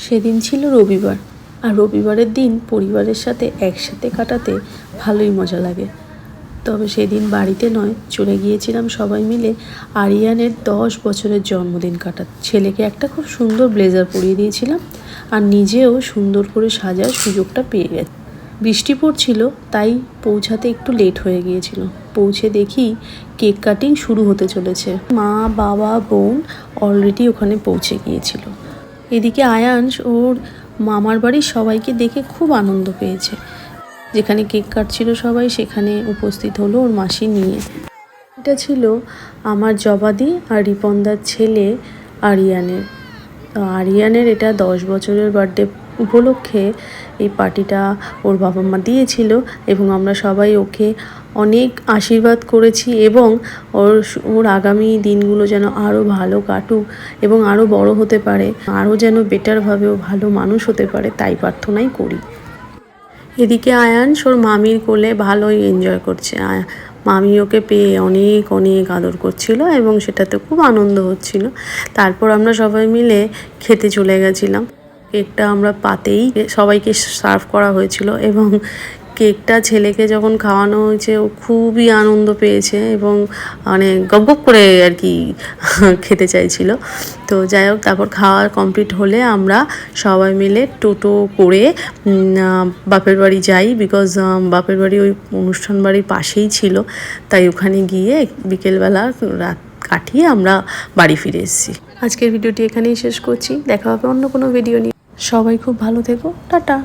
সেদিন ছিল রবিবার, আর রবিবারের দিন পরিবারের সাথে একসাথে কাটাতে ভালোই মজা লাগে। তবে সেদিন বাড়িতে নয়, চলে গিয়েছিলাম সবাই মিলে আরিয়ানের 10 বছরের জন্মদিন কাটাতে। ছেলেকে একটা খুব সুন্দর ব্লেজার পরিয়ে দিয়েছিলাম, আর নিজেও সুন্দর করে সাজার সুযোগটা পেয়ে গেছে। বৃষ্টি পড়ছিল, তাই পৌঁছাতে একটু লেট হয়ে গিয়েছিল। পৌঁছে দেখি কেক কাটিং শুরু হতে চলেছে। মা, বাবা, বোন অলরেডি ওখানে পৌঁছে গিয়েছিল। এদিকে আয়াংশ ওর মামার বাড়ির সবাইকে দেখে খুব আনন্দ পেয়েছে। যেখানে কেক কাটছিল সবাই, সেখানে উপস্থিত হলো ওর মাসি নিয়ে। এটা ছিল আমার জবাদি আর রিপনদার ছেলে আরিয়ানের। তো আরিয়ানের এটা 10 বছরের বার্থডে উপলক্ষে এই পার্টিটা ওর বাবা মা দিয়েছিল, এবং আমরা সবাই ওকে অনেক আশীর্বাদ করেছি এবং ওর আগামী দিনগুলো যেন আরও ভালো কাটুক এবং আরও বড় হতে পারে, আরও যেন বেটারভাবে ও ভালো মানুষ হতে পারে, তাই প্রার্থনাই করি। এদিকে আয়াংশ ওর মামির কোলে ভালোই এনজয় করছে। মামি ওকে পেয়ে অনেক অনেক আদর করছিল এবং সেটাতে খুব আনন্দ হচ্ছিল। তারপর আমরা সবাই মিলে খেতে চলে গেছিলাম। কেকটা আমরা পাতেই সবাইকে সার্ভ করা হয়েছিল, এবং কেকটা ছেলেকে যখন খাওয়ানো হয়েছে ও খুবই আনন্দ পেয়েছে এবং মানে গপ গপ করে আর কি খেতে চাইছিল। তো যাই হোক, তারপর খাওয়া কমপ্লিট হলে আমরা সবাই মিলে টোটো করে বাপের বাড়ি যাই, বিকজ বাপের বাড়ি ওই অনুষ্ঠান বাড়ির পাশেই ছিল। তাই ওখানে গিয়ে বিকেলবেলা রাত কাটিয়ে আমরা বাড়ি ফিরে এসেছি। আজকের ভিডিওটি এখানেই শেষ করছি। দেখা হবে অন্য কোনো ভিডিও নিয়ে। সবাই খুব ভালো থেকো। টাটা।